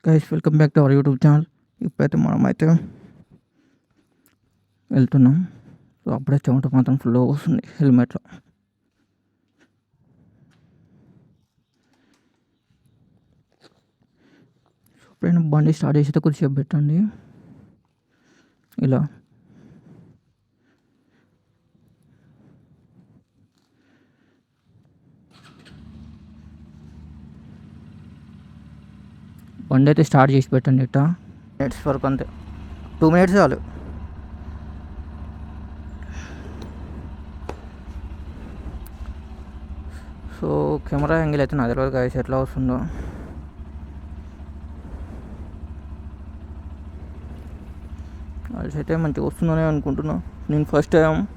Guys welcome back to our YouTube channel. ఇప్పుడైతే మనమైతే వెళ్తున్నాం. సో అప్పుడే చెమట మాత్రం ఫుల్ వస్తుంది హెల్మెట్లో. సో ఎప్పుడైనా బండి స్టార్ట్ చేసేది కొద్దిసేపు పెట్టండి ఇలా. బండి అయితే స్టార్ట్ చేసి పెట్టండి ఇట్లా మినిట్స్ వరకు, అంతే 2 minutes చాలు. సో కెమెరా యాంగిల్ అయితే నా తెలియదు గైస్ ఎట్లా వస్తుందో. అయితే మంచిగా వస్తుందని అనుకుంటున్నా. నేను ఫస్ట్ టైం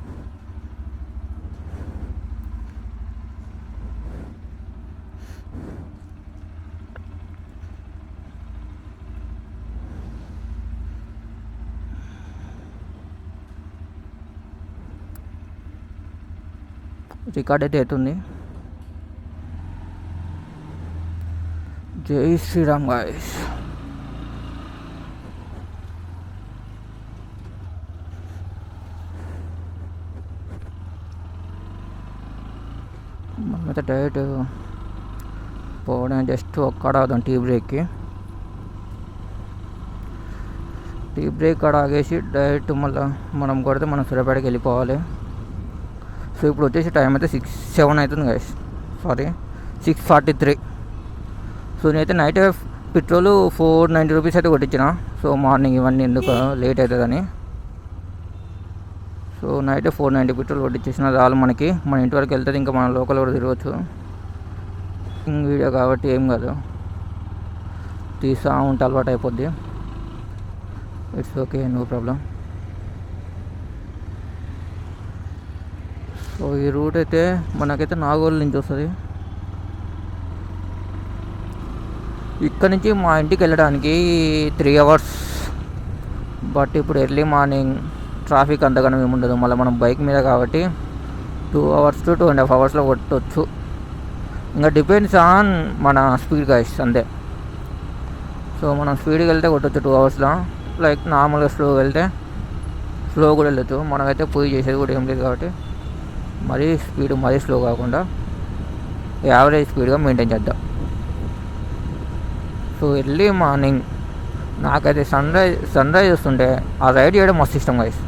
రికార్డ్ అయితే అవుతుంది. జై శ్రీరామ్ గాయస్. మనమైతే డైరెక్ట్ పోవడం జస్ట్ ఒక్కడ అవుదాం టీ బ్రేక్కి. టీ బ్రేక్ కాడ ఆగేసి డైరెక్ట్ మళ్ళీ మనం కొడితే మనం సూర్యాపేటకి వెళ్ళిపోవాలి. సో ఇప్పుడు వచ్చేసి టైం అయితే 6:07 అవుతుంది గైస్, సారీ 6:43. సో నేనైతే నైట్ పెట్రోల్ 490 రూపీస్ అయితే కొట్టించిన. సో మార్నింగ్ ఇవన్నీ ఎందుకు లేట్ అవుతుందని. సో నైట్ 490 పెట్రోల్ కొట్టించేసిన చాలు మనకి. మన ఇంటి వరకు వెళ్తుంది, ఇంకా మన లోకల్ కూడా తిరగచ్చు. వీడియో కాబట్టి ఏం కాదు, తీసా ఉంటే అలవాటు అయిపోద్ది. It's okay, no problem. So ఈ రూట్ అయితే మనకైతే నాగోల్ నుంచి వస్తుంది. ఇక్కడ నుంచి మా ఇంటికి వెళ్ళడానికి 3 hours. బట్ ఇప్పుడు ఎర్లీ మార్నింగ్ ట్రాఫిక్ అంతగానో ఏమి ఉండదు. మళ్ళీ మనం బైక్ మీద కాబట్టి 2 hours to 2.5 hours కొట్టవచ్చు. ఇంకా డిపెండ్స్ ఆన్ మన స్పీడ్ గైస్, అంతే. సో మనం స్పీడ్కి వెళ్తే కొట్టచ్చు 2 hours. లైక్ నార్మల్గా స్లోగా వెళ్తే స్లో కూడా వెళ్ళచ్చు. మనమైతే పూజ చేసేది కూడా ఏం లేదు కాబట్టి మరీ స్పీడ్ మరీ స్లో కాకుండా యావరేజ్ స్పీడ్గా మెయింటైన్ చేద్దాం. సో ఎర్లీ మార్నింగ్ నాకైతే సన్ రైజ్ వస్తుంటే ఆ రైడ్ చేయడం మస్తు ఇష్టం గైస్.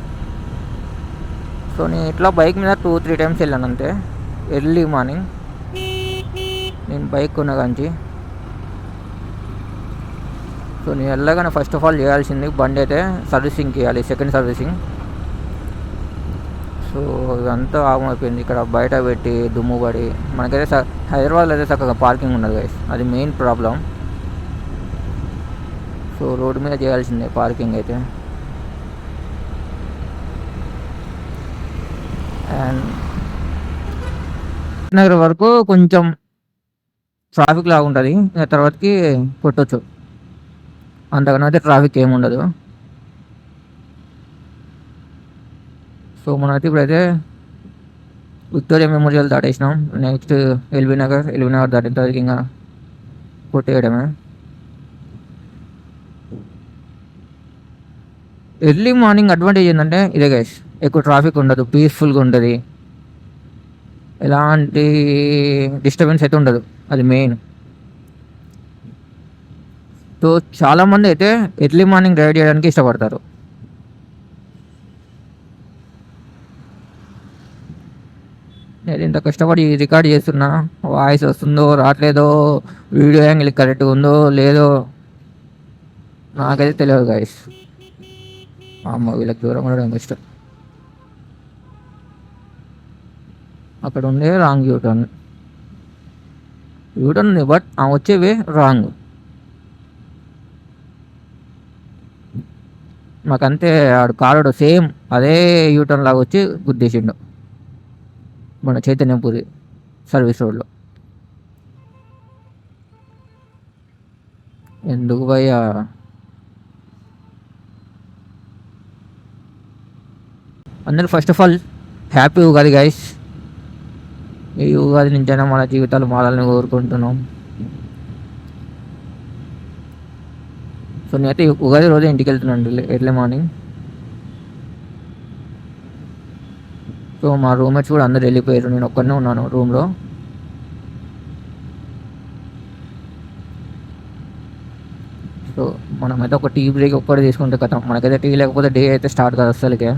సో నేను ఇట్లా బైక్ మీద 2-3 times వెళ్ళాను అంతే ఎర్లీ మార్నింగ్. నేను బైక్ కొన్న కాంచి. సో నేను వెళ్ళగానే ఫస్ట్ ఆఫ్ ఆల్ చేయాల్సింది బండి అయితే సర్వీసింగ్ చేయాలి, సెకండ్ సర్వీసింగ్. సో ఇదంతా ఆగమైపోయింది ఇక్కడ బయట పెట్టి దుమ్ము పడి. మనకైతే హైదరాబాద్లో అయితే చక్కగా పార్కింగ్ ఉండదు గైస్, అది మెయిన్ ప్రాబ్లం. సో రోడ్డు మీద చేయాల్సిందే పార్కింగ్ అయితే. అండ్ నగర్ వరకు కొంచెం ట్రాఫిక్ లాగా ఉంటుంది, తర్వాతకి కొట్టచ్చు. అంతకన్నా అయితే ట్రాఫిక్ ఏమి ఉండదు. సో మనమైతే ఇప్పుడైతే విక్టోరియా మెమోరియల్ దాటేసినాం. నెక్స్ట్ ఎల్బీ నగర్ దాటిన తర్వాత ఇంకా కొట్టేయడమే. ఎర్లీ మార్నింగ్ అడ్వాంటేజ్ ఏంటంటే ఇదే గైస్, ఎక్కువ ట్రాఫిక్ ఉండదు, పీస్ఫుల్గా ఉంటుంది, ఎలాంటి డిస్టర్బెన్స్ అయితే ఉండదు, అది మెయిన్. సో చాలామంది అయితే ఎర్లీ మార్నింగ్ రైడ్ చేయడానికి ఇష్టపడతారు. నేను ఇంత కష్టపడి రికార్డ్ చేస్తున్నా, వాయిస్ వస్తుందో రావట్లేదో, వీడియో యాంగిల్ కరెక్ట్గా ఉందో లేదో నాకైతే తెలియదు గైస్. అమ్మ వీళ్ళకి దూరం ఉండడం ఇష్టం. అక్కడ ఉండే రాంగ్ యూటర్న్ ఉంది, బట్ ఆ వచ్చేవే రాంగ్. మాకంతే ఆడు కారుడు సేమ్ అదే యూటర్న్ లాగా వచ్చి గుద్దేసిండు మన చైతన్యపురి సర్వీస్ రోడ్లో. ఎందుకు భయ్యా? అందరూ first of all happy Ugadi guys. ఈ ఉగాది నుంచైనా మన జీవితాలు మారాలని కోరుకుంటున్నాం. సో నేనైతే ఉగాది రోజే ఇంటికి వెళ్తున్నాను ఎర్లీ మార్నింగ్. సో మా రూమ్మేట్స్ కూడా అందరు వెళ్ళిపోయారు, నేను ఒక్కనే ఉన్నాను రూమ్లో. సో మనమైతే ఒక టీ బ్రేక్ ఒక్కటి తీసుకుంటే కదా, మనకైతే టీ లేకపోతే డే అయితే స్టార్ట్ కాదు అస్సలకే.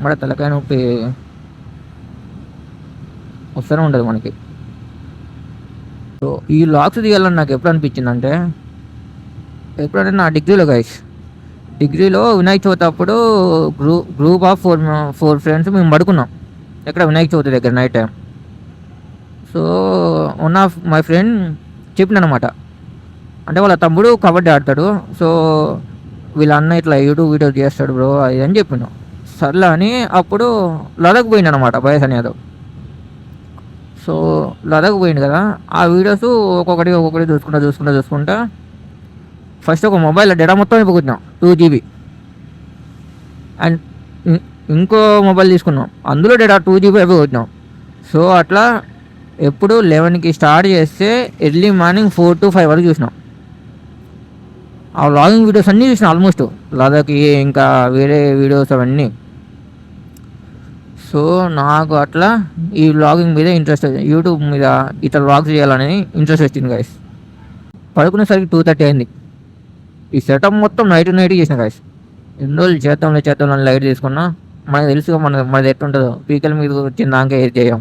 మన తలకాయ నొప్పి వస్తూనే ఉంటుంది మనకి. సో ఈ లాక్స్ తీయాలని నాకు ఎప్పుడు అనిపించింది అంటే, ఎప్పుడంటే నా డిగ్రీలో వినాయక చవితి అప్పుడు గ్రూప్ ఆఫ్ ఫోర్ ఫ్రెండ్స్ మేము పడుకున్నాం ఎక్కడ వినాయక చవితి దగ్గర night time. So one of my friend చెప్పినమాట, అంటే వాళ్ళ తమ్ముడు కబడ్డీ ఆడతాడు, సో వీళ్ళ అన్న ఇట్లా యూట్యూబ్ వీడియో చేస్తాడు బ్రో అది అని చెప్పినాం. సర్లే అని అప్పుడు లదాఖ్ పోయింది అనమాట బయస్ అని యాదవ్. సో లదాఖ్ పోయింది కదా, ఆ వీడియోస్ ఒక్కొక్కటి చూసుకుంటా ఫస్ట్ ఒక మొబైల్ డేటా మొత్తం అయిపోతున్నాం 2 GB. అండ్ ఇంకో మొబైల్ తీసుకున్నాం, అందులో డేటా 2 GB అయిపోతున్నాం. సో అట్లా ఎప్పుడు 11కి స్టార్ట్ చేస్తే ఎర్లీ మార్నింగ్ 4 to 5 వరకు చూసినాం. ఆ వ్లాగింగ్ వీడియోస్ అన్నీ చూసినాం ఆల్మోస్ట్, లదాఖ్కి ఇంకా వేరే వీడియోస్ అవన్నీ. సో నాకు అట్లా ఈ వ్లాగింగ్ మీద ఇంట్రెస్ట్, యూట్యూబ్ మీద ఇట్లా వ్లాగ్స్ చేయాలని ఇంట్రెస్ట్ వచ్చింది గైస్. పడుకునేసరికి 2:30 అయింది. ఈ సెటప్ మొత్తం నైట్ చేసిన గైస్. ఎన్ని రోజులు చేద్దాం లైట్ తీసుకున్నా, మనకు తెలుసుగా మనది ఎట్లుంటుందో, పీకల మీద వచ్చిన దాకా ఏది చేయం.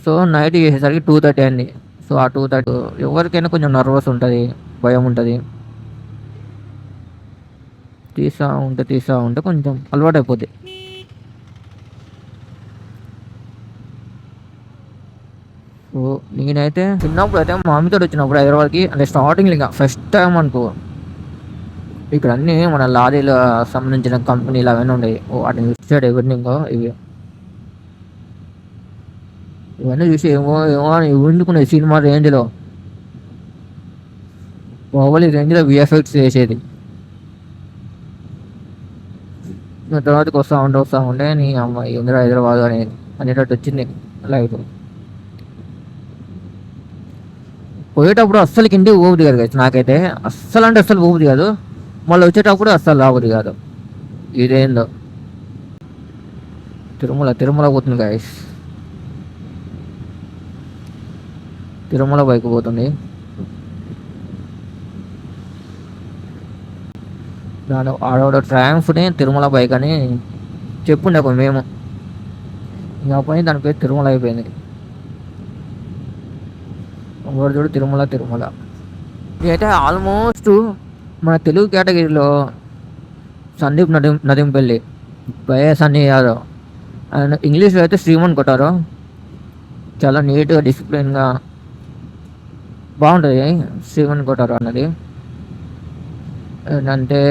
సో నైట్ చేసేసరికి 2:30 అయింది. సో ఆ 2:30 ఎవరికైనా కొంచెం నర్వస్ ఉంటుంది, భయం ఉంటుంది. తీసా ఉంటే కొంచెం అలవాటు అయిపోద్ది. సో నేనైతే చిన్నప్పుడు అయితే మా మమ్మీతో వచ్చినప్పుడు హైదరాబాద్కి, అంటే స్టార్టింగ్ ఇంకా ఫస్ట్ టైం అనుకో, ఇక్కడ అన్నీ మన లారీల సంబంధించిన కంపెనీలు అవన్నీ ఉండేవి. వాటిని చూసాడు ఈవినింగ్ ఇవన్నీ చూసి ఏమో అని ఊహించుకునేది సినిమా రేంజ్లో, బాహుబలి రేంజ్లో విఎఫ్ఎక్స్ చేసేది. తర్వాతకి వస్తూ ఉంటే నీ అమ్మాయి ఇందిరా హైదరాబాద్ అనేటట్టు వచ్చింది లైఫ్. పోయేటప్పుడు అస్సలు ఇంటికి పోబుద్ది కాదు కదా నాకైతే, అస్సలు అంటే అస్సలు పోబుద్ది కాదు. మళ్ళీ వచ్చేటప్పుడు అస్సలు రాబుద్ది కాదు. ఇదేందో తిరుమల పోతుంది గాయస్, తిరుమల బైక్ పోతుంది. దాని ఆడవాడు ట్రయాంఫ్ని తిరుమల బైక్ అని చెప్పుండే మేము, ఇంకా పోయి దాని పేరు తిరుమల అయిపోయింది. చూడు తిరుమల. ఇదైతే ఆల్మోస్ట్ మన తెలుగు కేటగిరీలో సందీప్ నదింపల్లి, వైఎస్ అని యాదవ్, అండ్ ఇంగ్లీష్లో అయితే శ్రీమన్ కొట్టారు. చాలా నీట్గా డిసిప్లిన్గా బాగుంటుంది శ్రీమన్ కొట్టారు అన్నది. అంటే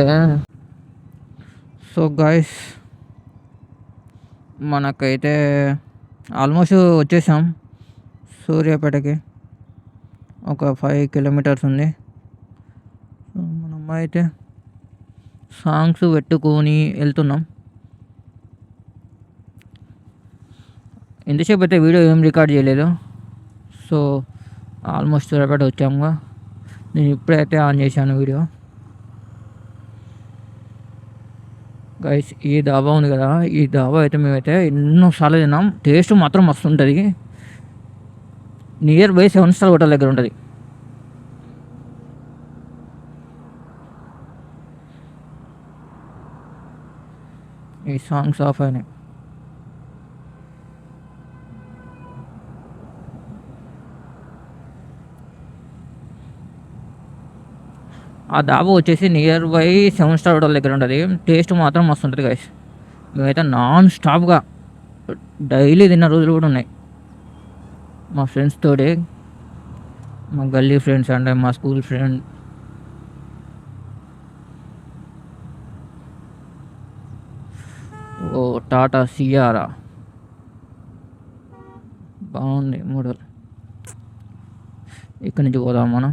సో గాయస్ మనకైతే ఆల్మోస్ట్ వచ్చేసాం సూర్యాపేటకి. ఒక 5 kilometers ఉంది. సో మనం అయితే సాంగ్స్ పెట్టుకొని వెళ్తున్నాం. ఎంతసేపు అయితే వీడియో ఏం రికార్డ్ చేయలేదు. సో ఆల్మోస్ట్ సూర్యాపేట వచ్చాముగా. నేను ఇప్పుడైతే ఆన్ చేశాను వీడియో. గైస్ ఈ డాబా ఉంది కదా, ఈ డాబా అయితే మేమైతే ఎన్నోసార్లు తిన్నాం. టేస్ట్ మాత్రం మస్తు ఉంటుంది. నియర్ బై 7 star హోటల్ దగ్గర ఉంటుంది. ఈ సాంగ్స్ ఆఫ్ అయినాయి. ఆ డాబా వచ్చేసి నియర్ బై 7 star హోటల్ దగ్గర ఉంటుంది. టేస్ట్ మాత్రం మస్తు ఉంటుంది గైస్. మేమైతే నాన్ స్టాప్గా డైలీ తిన్న రోజులు కూడా ఉన్నాయి. మా ఫ్రెండ్స్ తోటి, మా గల్లీ ఫ్రెండ్స్ అంటే మా స్కూల్ ఫ్రెండ్. ఓ టాటా సియారా బాగుంది మోడల్. ఇక్కడి నుంచి పోదాం మనం.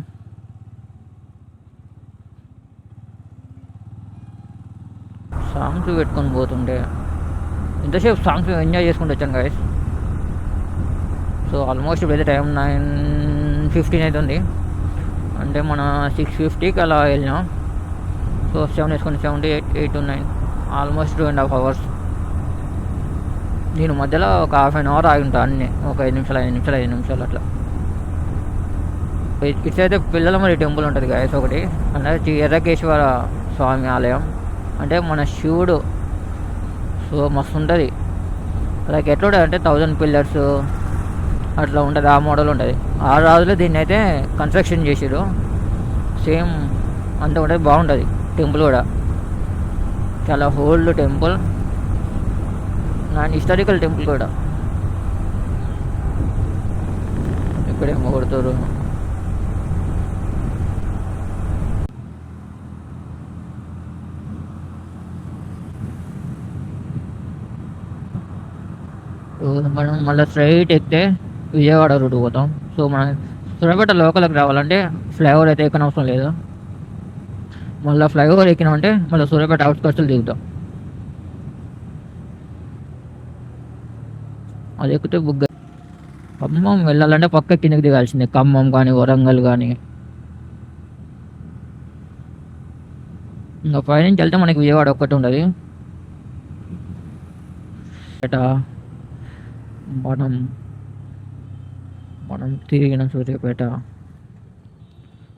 సాంగ్స్ పెట్టుకొని పోతుంటే ఇంతసేపు సాంగ్స్ ఎంజాయ్ చేసుకుంటూ వచ్చాను గాయస్. సో ఆల్మోస్ట్ ఇప్పుడైతే టైం 9:15 అవుతుంది. అంటే మన 6:50కి అలా వెళ్ళినాం. సో 7 వేసుకొని 78, 8 to 9 ఆల్మోస్ట్ 2.5 hours. నేను మధ్యలో ఒక హాఫ్ అన్ అవర్ ఆగి ఉంటాను అన్నీ, ఒక 5 నిమిషాలు అట్లా. ఇట్స్ అయితే పిల్లల మరి టెంపుల్ ఉంటుంది గాయస్ ఒకటి, అంటే ఎర్రకేశ్వర స్వామి ఆలయం. అంటే మన శివుడు. సో మస్తు ఉంటుంది. లైక్ ఎట్లా ఉంటుంది అంటే 1000 పిల్లర్స్ అట్లా ఉంటుంది, ఆ మోడల్ ఉంటుంది. ఆ రోజులో దీన్ని అయితే కన్స్ట్రక్షన్ చేసారు. సేమ్ అంత ఉంటుంది, బాగుంటుంది టెంపుల్ కూడా. చాలా old temple and historical temple కూడా. ఇక్కడేమో కొడుతారు. మనం మళ్ళీ స్ట్రైట్ ఎక్కితే విజయవాడ రూట్ పోతాం. సో మనం సూర్యాపేట లోకల్కి రావాలంటే ఫ్లైఓవర్ అయితే ఎక్కని అవసరం లేదు. మళ్ళీ ఫ్లైఓవర్ ఎక్కినామంటే మళ్ళీ సూర్యాపేట అవుట్స్కట్స్లో దిగుతాం. అది ఎక్కితే బుగ్గ. ఖమ్మం వెళ్ళాలంటే పక్క కిందకి దిగాల్సిందే, ఖమ్మం కానీ వరంగల్ కానీ. ఇంకా పైనుంచి వెళ్తే మనకి విజయవాడ ఒక్కటి ఉండదు. మనం తిరిగిన సూర్యాపేట.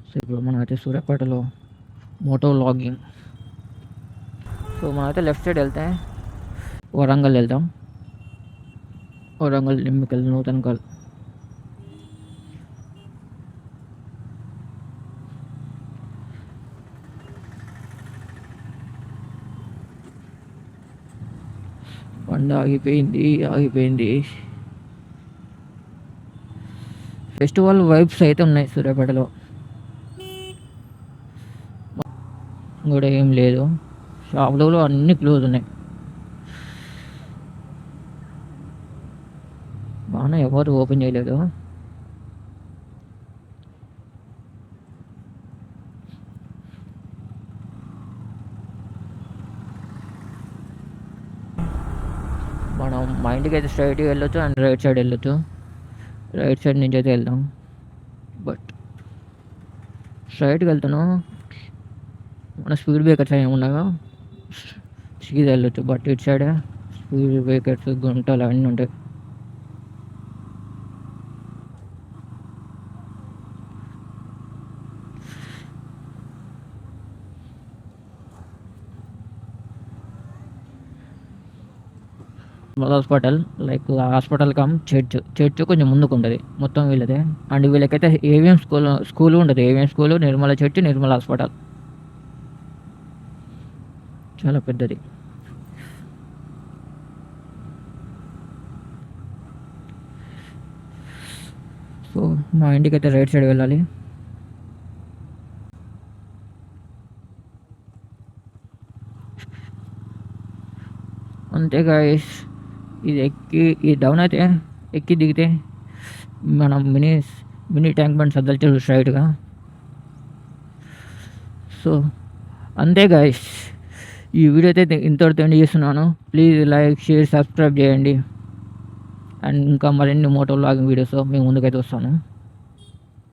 సో ఇప్పుడు మనం అయితే సూర్యాపేటలో మోటో వ్లాగింగ్. సో మనమైతే లెఫ్ట్ సైడ్ వెళ్తే వరంగల్ వెళ్తాం. వరంగల్, నిమ్మకల్, నూతన్కల్. బండి ఆగిపోయింది. ఫెస్టివల్ వైబ్స్ అయితే ఉన్నాయి సూర్యాపేటలో. కూడా ఏం లేదు, షాపులో అన్నీ క్లోజ్ ఉన్నాయి. బాగా ఎవరు ఓపెన్ చేయలేదు. మనం మా ఇంటికి అయితే స్ట్రైట్గా వెళ్ళొచ్చు అండ్ రైట్ సైడ్ వెళ్ళొచ్చు. రైట్ సైడ్ నుంచి అయితే వెళ్దాం, బట్ స్ట్రైట్కి వెళ్తాను. మన స్పీడ్ బ్రేకర్స్ ఏమి ఉండగా సీదా వెళ్ళొచ్చు, బట్ ఇటు సైడ్ స్పీడ్ బ్రేకర్స్, గుంటలు అన్నీ ఉంటాయి. Hospital, like hospital come church కొంచెం ముందుకు ఉంటుంది మొత్తం వీళ్ళదే. అండ్ వీళ్ళకైతే ఏవిఎం స్కూల్ ఉంటుంది. AVM school, Nirmala church, Nirmala hospital చాలా పెద్దది. సో మా ఇంటికి అయితే రైట్ సైడ్ వెళ్ళాలి. అంతే గాయస్. ఈ డౌన్ అయితే ఎక్కి దిగితే మనం మినీ ట్యాంక్ బండ్ సద్దల్చారు స్ట్రైట్గా. సో అంతే గాయస్, ఈ వీడియో అయితే ఇంతవరకు ఎండ్ చేస్తున్నాను. ప్లీజ్ లైక్, షేర్, సబ్స్క్రైబ్ చేయండి. అండ్ ఇంకా మరిన్ని మోటో వ్లాగింగ్ వీడియోస్ మేము ముందుకైతే వస్తాను.